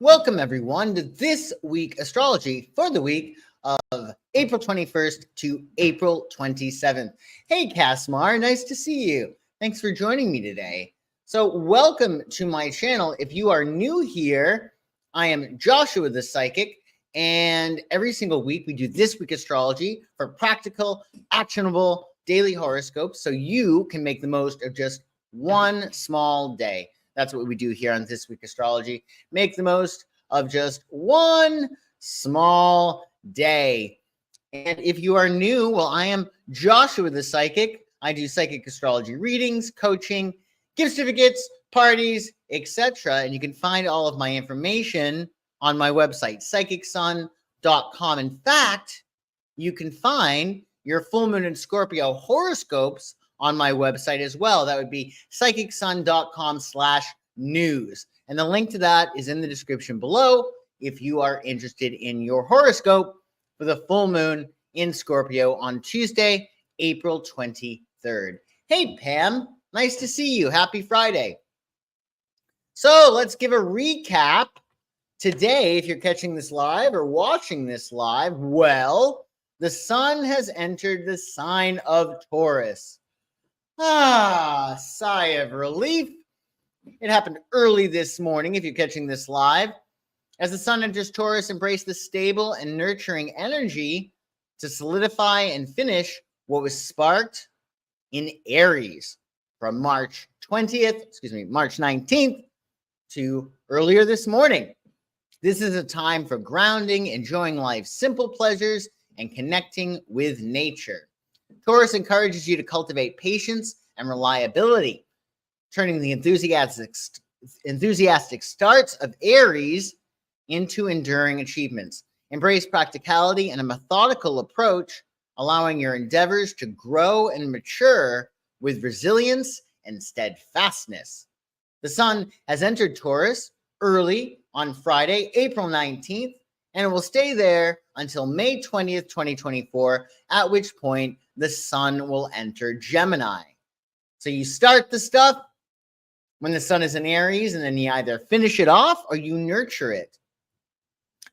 Welcome, everyone, to This Week Astrology for the week of April 21st to April 27th. Hey, Casmar, nice to see you. Thanks for joining me today. So welcome to my channel. If you are new here, I am Joshua the Psychic, and every single week we do This Week Astrology for practical, actionable daily horoscopes so you can make the most of just one small day. That's what we do here on This Week Astrology. Make the most of just one small day. And if you are new, well, I am Joshua the Psychic. I do psychic astrology readings, coaching, gift certificates, parties, etc. And you can find all of my information on my website, psychicsun.com. In fact, you can find your full moon and Scorpio horoscopes on my website as well. That would be psychicsun.com/news. And the link to that is in the description below if you are interested in your horoscope for the full moon in Scorpio on Tuesday, April 23rd. Hey, Pam, nice to see you. Happy Friday. So let's give a recap. Today, if you're catching this live or watching this live, well, the sun has entered the sign of Taurus. Sigh of relief. It happened early this morning, if you're catching this live. As the sun enters Taurus, embrace the stable and nurturing energy to solidify and finish what was sparked in Aries from March 19th to earlier this morning. This is a time for grounding, enjoying life's simple pleasures, and connecting with nature. Taurus encourages you to cultivate patience and reliability, turning the enthusiastic starts of Aries into enduring achievements. Embrace practicality and a methodical approach, allowing your endeavors to grow and mature with resilience and steadfastness. The sun has entered Taurus early on Friday, April 19th, and it will stay there until May 20th, 2024, at which point the sun will enter Gemini. So you start the stuff when the sun is in Aries, and then you either finish it off or you nurture it.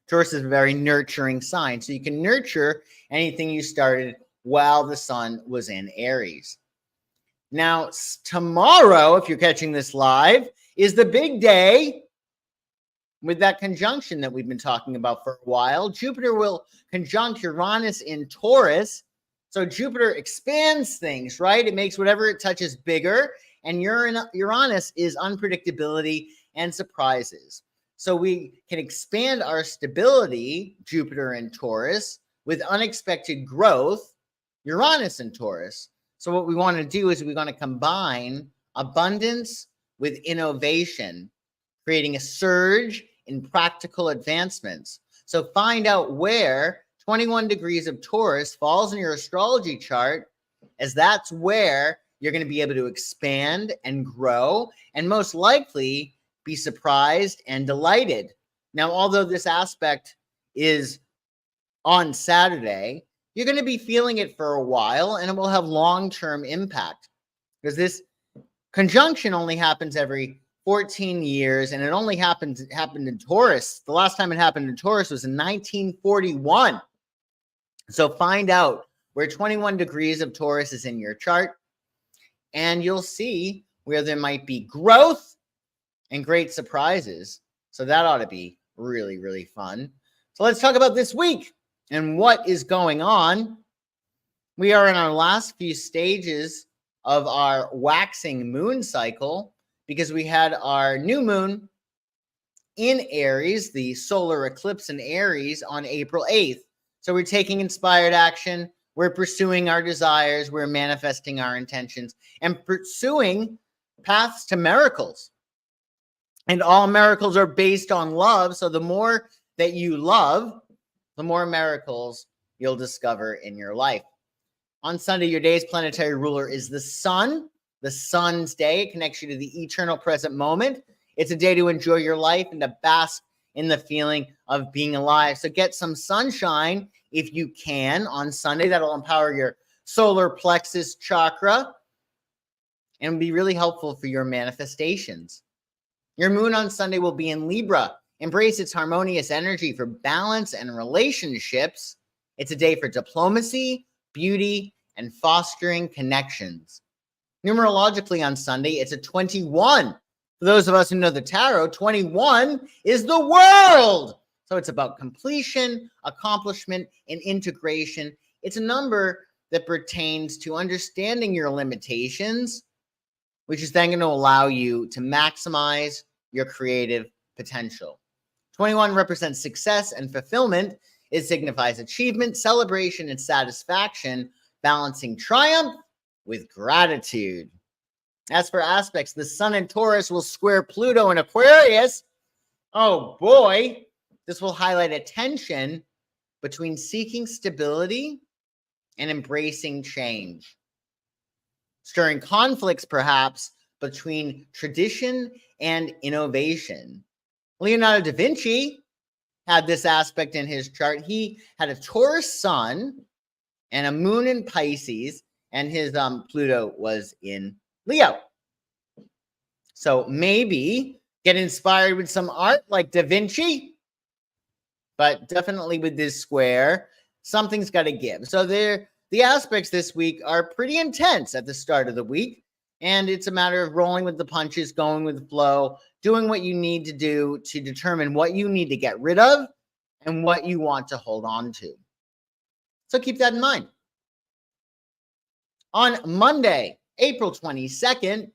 Taurus is a very nurturing sign, so you can nurture anything you started while the sun was in Aries. Now, tomorrow, if you're catching this live, is the big day with that conjunction that we've been talking about for a while. Jupiter will conjunct Uranus in Taurus. So Jupiter expands things, right? It makes whatever it touches bigger. And Uranus is unpredictability and surprises. So we can expand our stability, Jupiter in Taurus, with unexpected growth, Uranus in Taurus. So what we want to do is we want to combine abundance with innovation, creating a surge in practical advancements. So find out where 21 degrees of Taurus falls in your astrology chart, as that's where you're going to be able to expand and grow and most likely be surprised and delighted. Now, although this aspect is on Saturday, you're going to be feeling it for a while and it will have long-term impact because this conjunction only happens every 14 years, and it only happened in Taurus. The last time it happened in Taurus was in 1941. So find out where 21 degrees of Taurus is in your chart, and you'll see where there might be growth and great surprises. So that ought to be really, really fun. So let's talk about this week and what is going on. We are in our last few stages of our waxing moon cycle, because we had our new moon in Aries, the solar eclipse in Aries on April 8th. So we're taking inspired action. We're pursuing our desires. We're manifesting our intentions and pursuing paths to miracles. And all miracles are based on love. So the more that you love, the more miracles you'll discover in your life. On Sunday, your day's planetary ruler is the sun. The sun's day. It connects you to the eternal present moment. It's a day to enjoy your life and to bask in the feeling of being alive. So get some sunshine if you can on Sunday. That'll empower your solar plexus chakra and be really helpful for your manifestations. Your moon on Sunday will be in Libra Embrace its harmonious energy for balance and relationships. It's a day for diplomacy, beauty, and fostering connections. Numerologically on Sunday, it's a 21. For those of us who know the tarot, 21 is the world. So it's about completion, accomplishment, and integration. It's a number that pertains to understanding your limitations, which is then going to allow you to maximize your creative potential. 21 represents success and fulfillment. It signifies achievement, celebration, and satisfaction, balancing triumph with gratitude. As for aspects, the Sun in Taurus will square Pluto in Aquarius. Oh boy, this will highlight a tension between seeking stability and embracing change, stirring conflicts perhaps between tradition and innovation. Leonardo da Vinci had this aspect in his chart. He had a Taurus sun and a moon in Pisces, and his Pluto was in Leo. So maybe get inspired with some art like Da Vinci, but definitely with this square, something's got to give. So the aspects this week are pretty intense at the start of the week, and it's a matter of rolling with the punches, going with the flow, doing what you need to do to determine what you need to get rid of and what you want to hold on to. So keep that in mind. On Monday, April 22nd,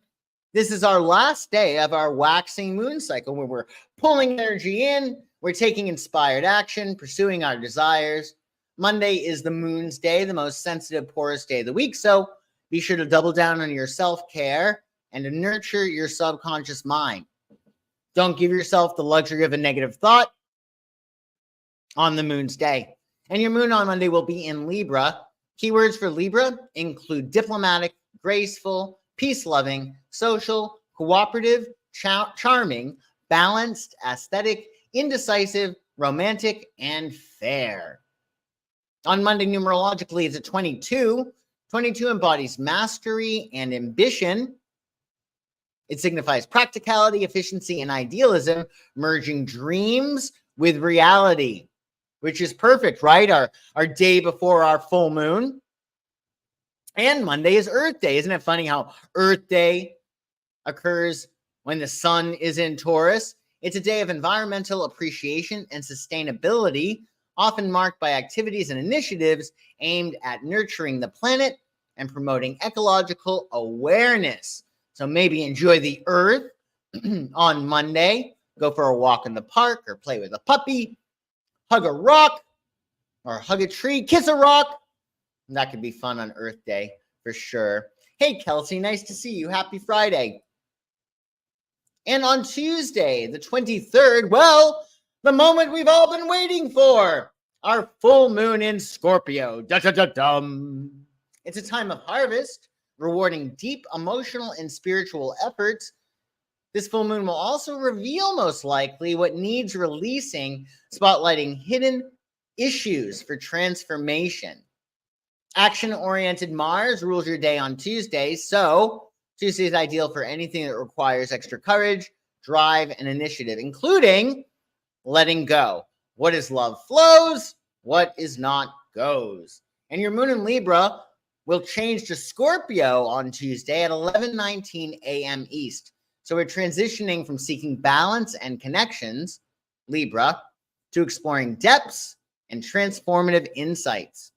this is our last day of our waxing moon cycle, where we're pulling energy in, we're taking inspired action, pursuing our desires. Monday is the moon's day, the most sensitive, porous day of the week. So be sure to double down on your self-care and to nurture your subconscious mind. Don't give yourself the luxury of a negative thought on the moon's day. And your moon on Monday will be in Libra. Keywords for Libra include diplomatic, graceful, peace-loving, social, cooperative, charming, balanced, aesthetic, indecisive, romantic, and fair. On Monday, numerologically, it's a 22. 22 embodies mastery and ambition. It signifies practicality, efficiency, and idealism, merging dreams with reality, which is perfect, right? Our day before our full moon. And Monday is Earth Day. Isn't it funny how Earth Day occurs when the sun is in Taurus? It's a day of environmental appreciation and sustainability, often marked by activities and initiatives aimed at nurturing the planet and promoting ecological awareness. So maybe enjoy the earth on Monday, go for a walk in the park or play with a puppy, hug a rock or hug a tree, kiss a rock. That could be fun on Earth Day for sure. Hey, Kelsey, nice to see you. Happy Friday. And on Tuesday, the 23rd, well, the moment we've all been waiting for, our full moon in Scorpio. Da-da-da-dum. It's a time of harvest, rewarding deep emotional and spiritual efforts. This full moon will also reveal, most likely, what needs releasing, spotlighting hidden issues for transformation. Action-oriented Mars rules your day on Tuesday, so Tuesday is ideal for anything that requires extra courage, drive, and initiative, including letting go. What is love flows, what is not goes. And your moon in Libra will change to Scorpio on Tuesday at 11:19 a.m. East. So we're transitioning from seeking balance and connections, Libra, to exploring depths and transformative insights.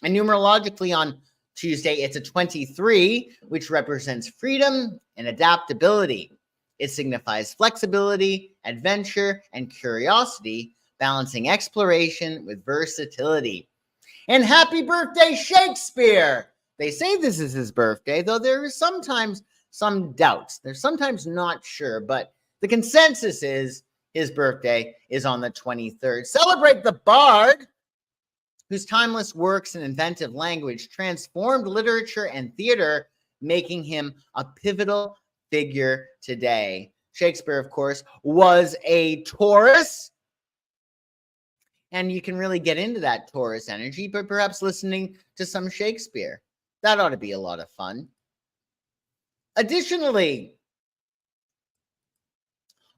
And numerologically on Tuesday, it's a 23, which represents freedom and adaptability. It signifies flexibility, adventure, and curiosity, balancing exploration with versatility. And happy birthday, Shakespeare! They say this is his birthday, though there is sometimes some doubts. They're sometimes not sure, but the consensus is his birthday is on the 23rd. Celebrate the Bard, whose timeless works and inventive language transformed literature and theater, making him a pivotal figure today. Shakespeare, of course, was a Taurus, and you can really get into that Taurus energy, but perhaps listening to some Shakespeare. That ought to be a lot of fun. Additionally,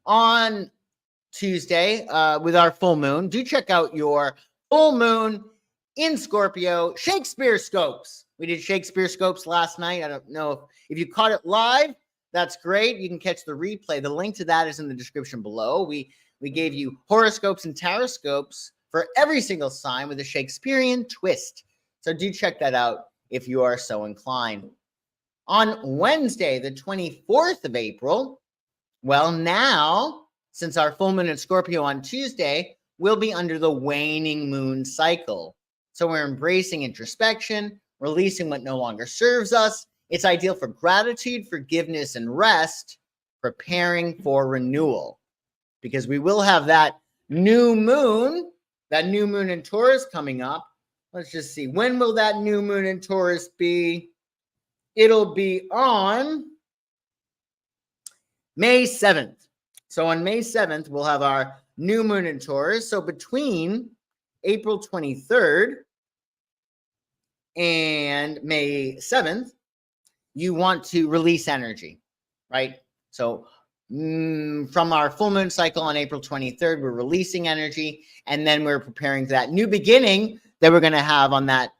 on Tuesday with our full moon. Do check out your full moon in Scorpio, ShakespeareScopes. We did ShakespeareScopes last night. I don't know if you caught it live. That's great. You can catch the replay. The link to that is in the description below. We gave you horoscopes and tarotscopes for every single sign with a Shakespearean twist. So do check that out if you are so inclined. On Wednesday, the 24th of April, well, now, since our full moon in Scorpio on Tuesday, we'll be under the waning moon cycle. So we're embracing introspection, releasing what no longer serves us. It's ideal for gratitude, forgiveness, and rest, preparing for renewal. Because we will have that new moon in Taurus coming up. Let's just see. When will that new moon in Taurus be? It'll be on May 7th. So on May 7th, we'll have our new moon in Taurus. So between April 23rd and May 7th, you want to release energy, right? So from our full moon cycle on April 23rd, we're releasing energy, and then we're preparing for that new beginning that we're going to have on that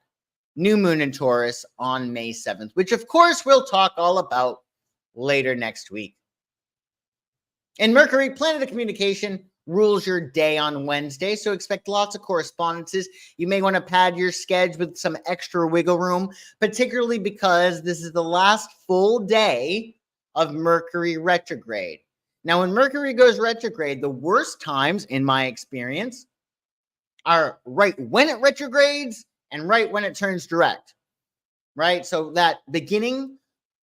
new moon in Taurus on May 7th, which of course we'll talk all about later next week. And Mercury, planet of communication, rules your day on Wednesday, so expect lots of correspondences. You may want to pad your schedule with some extra wiggle room, particularly because this is the last full day of Mercury retrograde. Now, when Mercury goes retrograde, the worst times, in my experience, are right when it retrogrades and right when it turns direct, right? So that beginning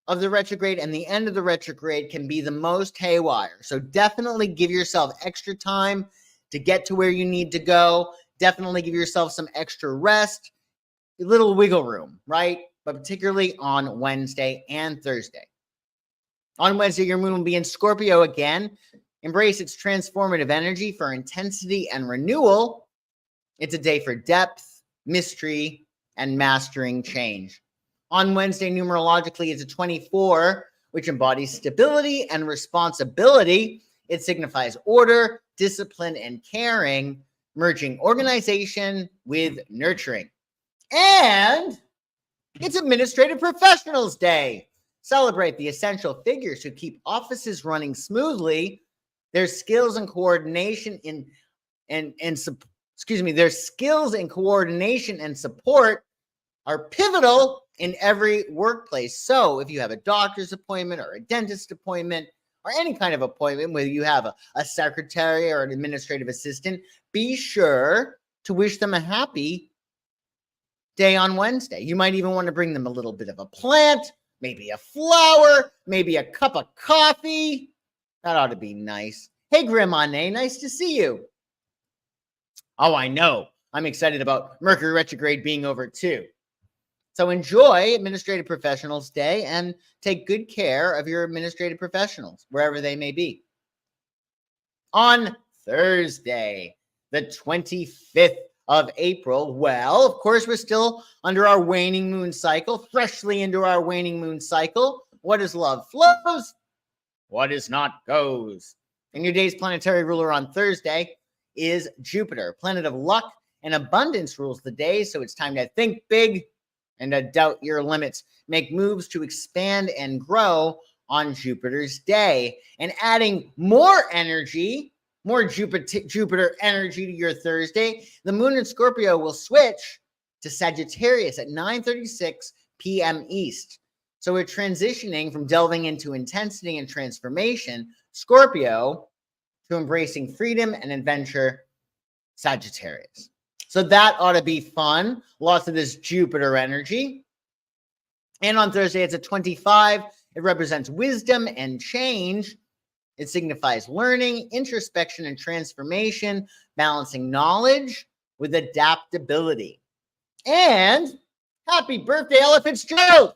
of the retrograde and the end of the retrograde can be the most haywire. So definitely give yourself extra time to get to where you need to go. Definitely give yourself some extra rest, a little wiggle room, right? But particularly on Wednesday and Thursday. On Wednesday, your moon will be in Scorpio again. Embrace its transformative energy for intensity and renewal. It's a day for depth, mystery, and mastering change. On Wednesday, numerologically, it's a 24, which embodies stability and responsibility. It signifies order, discipline, and caring, merging organization with nurturing. And it's Administrative Professionals Day. Celebrate the essential figures who keep offices running smoothly. Their skills and coordination their skills in coordination and support are pivotal in every workplace. So if you have a doctor's appointment or a dentist appointment or any kind of appointment, whether you have a secretary or an administrative assistant, be sure to wish them a happy day on Wednesday. You might even want to bring them a little bit of a plant, maybe a flower, maybe a cup of coffee. That ought to be nice. Hey, Grandma Nay, nice to see you. Oh, I know. I'm excited about Mercury retrograde being over too. So enjoy Administrative Professionals Day and take good care of your administrative professionals, wherever they may be. On Thursday, the 25th of April, well, of course, we're still under our waning moon cycle, freshly into our waning moon cycle. What is love flows, what is not goes. And your day's planetary ruler on Thursday is Jupiter. Planet of luck and abundance rules the day, so it's time to think big and to doubt your limits. Make moves to expand and grow on Jupiter's day. And adding more energy, more Jupiter energy to your Thursday, the moon in Scorpio will switch to Sagittarius at 9:36 p.m. East. So we're transitioning from delving into intensity and transformation, Scorpio, to embracing freedom and adventure, Sagittarius. So that ought to be fun. Lots of this Jupiter energy. And on Thursday, it's a 25. It represents wisdom and change. It signifies learning, introspection, and transformation, balancing knowledge with adaptability. And happy birthday, Ella Fitzgerald,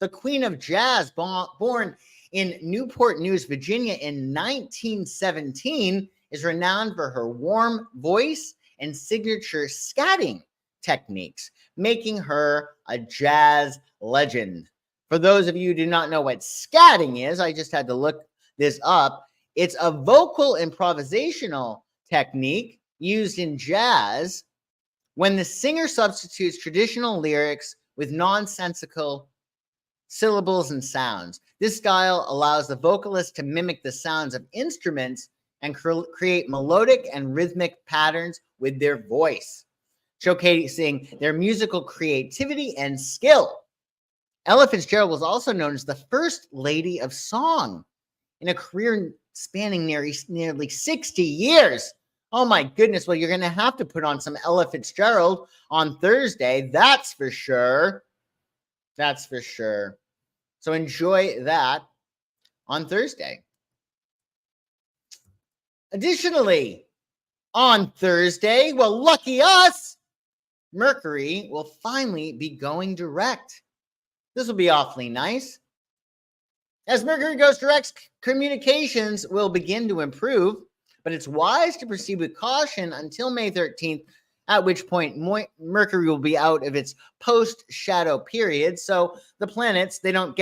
the Queen of Jazz, born in Newport News, Virginia in 1917, is renowned for her warm voice and signature scatting techniques, making her a jazz legend. For those of you who do not know what scatting is, I just had to look this up. It's a vocal improvisational technique used in jazz when the singer substitutes traditional lyrics with nonsensical syllables and sounds. This style allows the vocalist to mimic the sounds of instruments and create melodic and rhythmic patterns with their voice, showcasing their musical creativity and skill. Ella Fitzgerald was also known as the First Lady of Song in a career spanning nearly 60 years. Oh my goodness. Well, you're going to have to put on some Ella Fitzgerald on Thursday. That's for sure. That's for sure. So enjoy that on Thursday. Additionally, on Thursday, well, lucky us, Mercury will finally be going direct. This will be awfully nice. As Mercury goes direct, communications will begin to improve, but it's wise to proceed with caution until May 13th, at which point Mercury will be out of its post-shadow period. So the planets, they don't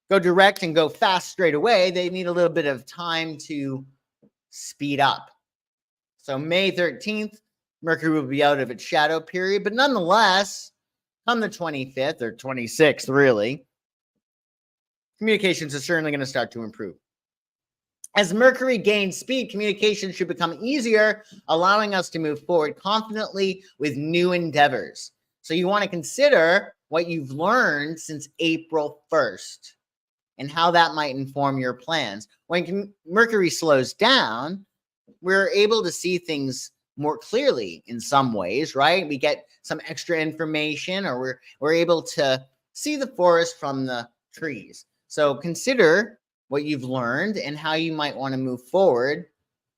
go direct and go fast straight away. They need a little bit of time to speed up. So May 13th, Mercury will be out of its shadow period, but nonetheless, on the 25th or 26th, really, communications are certainly going to start to improve. As Mercury gains speed, communication should become easier, allowing us to move forward confidently with new endeavors. So you want to consider what you've learned since April 1st and how that might inform your plans. When Mercury slows down, we're able to see things more clearly in some ways, right? We get some extra information, or we're able to see the forest from the trees. So consider what you've learned and how you might want to move forward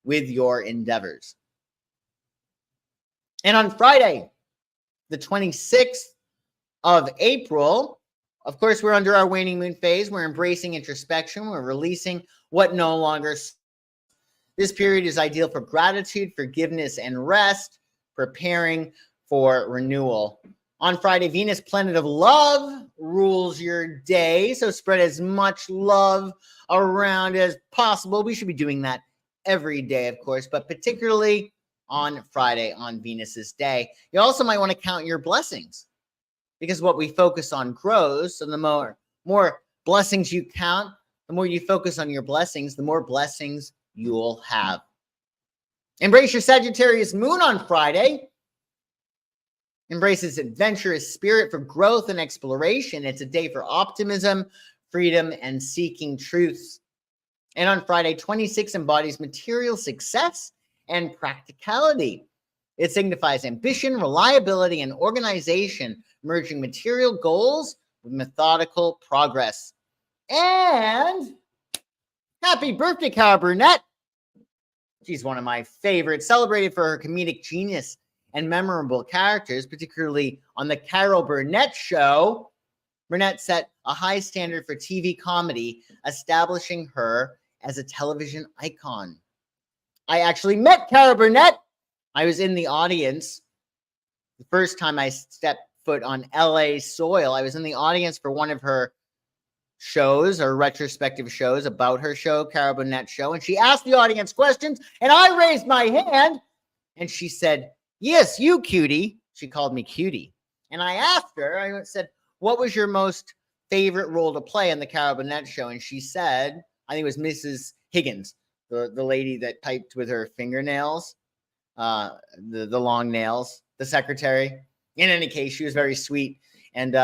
with your endeavors. And on Friday, the 26th of April, of course, we're under our waning moon phase. We're embracing introspection. We're releasing what no longer. This period is ideal for gratitude, forgiveness, and rest, preparing for renewal. On Friday, Venus, planet of love, rules your day. So spread as much love around as possible. We should be doing that every day, of course, but particularly on Friday, on Venus's day. You also might want to count your blessings, because what we focus on grows. So the more blessings you count, the more you focus on your blessings, the more blessings you'll have. Embrace your Sagittarius moon on Friday. Embrace its adventurous spirit for growth and exploration. It's a day for optimism, freedom, and seeking truths. And on Friday, 26 embodies material success and practicality. It signifies ambition, reliability, and organization, merging material goals with methodical progress. And happy birthday, Cara Burnett. She's one of my favorites, celebrated for her comedic genius and memorable characters, particularly on the Carol Burnett Show. Burnett set a high standard for TV comedy, establishing her as a television icon. I actually met Carol Burnett. I was in the audience the first time I stepped foot on LA soil. I was in the audience for one of her shows or retrospective shows about her show, Carol Burnett Show, and she asked the audience questions, and I raised my hand, and she said, "Yes, you, cutie." She called me cutie. And I asked her, I said, "What was your most favorite role to play on the Carol Burnett Show?" And she said, I think it was Mrs. Higgins, the lady that typed with her fingernails, the long nails, the secretary. In any case, she was very sweet. And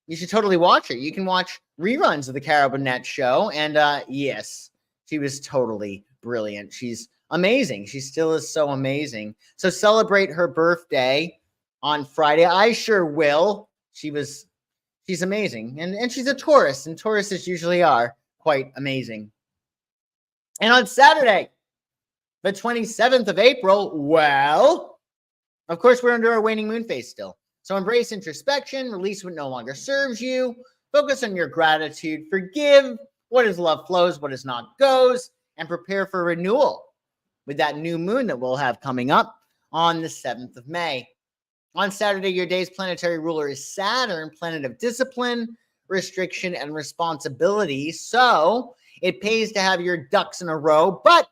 you should totally watch it. You can watch reruns of the Carol Burnett Show. And yes, she was totally brilliant. She's amazing. She still is so amazing. So celebrate her birthday on Friday. I sure will. She's amazing. And she's a Taurus, and Tauruses usually are quite amazing. And on Saturday, the 27th of April, well, of course, we're under our waning moon phase still. So embrace introspection, release what no longer serves you, focus on your gratitude, forgive what is love flows, what is not goes, and prepare for renewal with that new moon that we'll have coming up on the 7th of May. On Saturday, your day's planetary ruler is Saturn, planet of discipline, restriction, and responsibility. So it pays to have your ducks in a row. But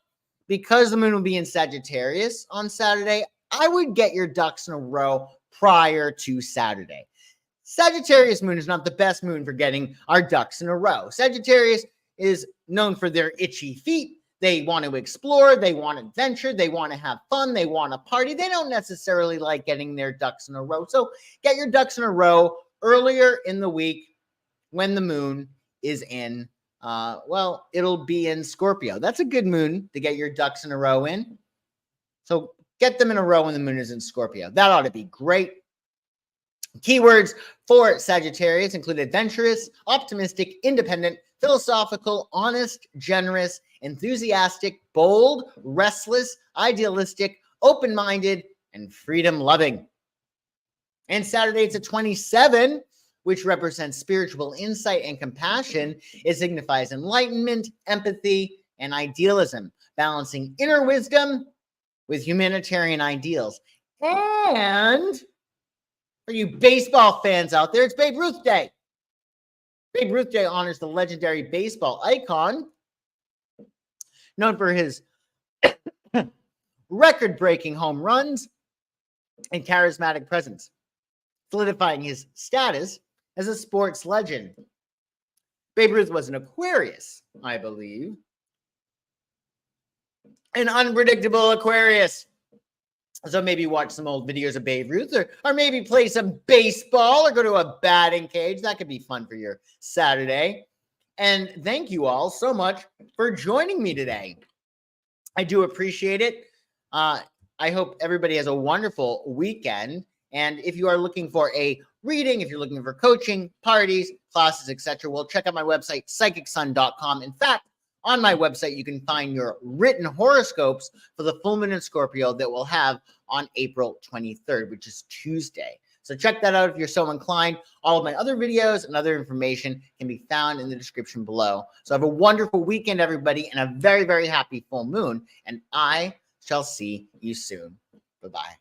because the moon will be in Sagittarius on Saturday, I would get your ducks in a row prior to Saturday. Sagittarius moon is not the best moon for getting our ducks in a row. Sagittarius is known for their itchy feet. They want to explore, they want adventure, they want to have fun, they want to party. They don't necessarily like getting their ducks in a row. So get your ducks in a row earlier in the week when the moon is in, it'll be in Scorpio. That's a good moon to get your ducks in a row in. So get them in a row when the moon is in Scorpio. That ought to be great. Keywords for Sagittarius include adventurous, optimistic, independent, philosophical, honest, generous, enthusiastic, bold, restless, idealistic, open-minded, and freedom-loving. And Saturday, it's a 27, which represents spiritual insight and compassion. It signifies enlightenment, empathy, and idealism, balancing inner wisdom with humanitarian ideals. And for you baseball fans out there, it's Babe Ruth Day. Babe Ruth Day honors the legendary baseball icon, known for his record-breaking home runs and charismatic presence, solidifying his status as a sports legend. Babe Ruth was an Aquarius, I believe. An unpredictable Aquarius. So maybe watch some old videos of Babe Ruth, or maybe play some baseball or go to a batting cage. That could be fun for your Saturday. And thank you all so much for joining me today. I do appreciate it. I hope everybody has a wonderful weekend. And if you are looking for a reading, if you're looking for coaching, parties, classes, etc., well, check out my website, psychicsun.com. In fact, on my website, you can find your written horoscopes for the full moon in Scorpio that we'll have on April 23rd, which is Tuesday. So check that out if you're so inclined. All of my other videos and other information can be found in the description below. So have a wonderful weekend, everybody, and a very, very happy full moon. And I shall see you soon. Bye-bye.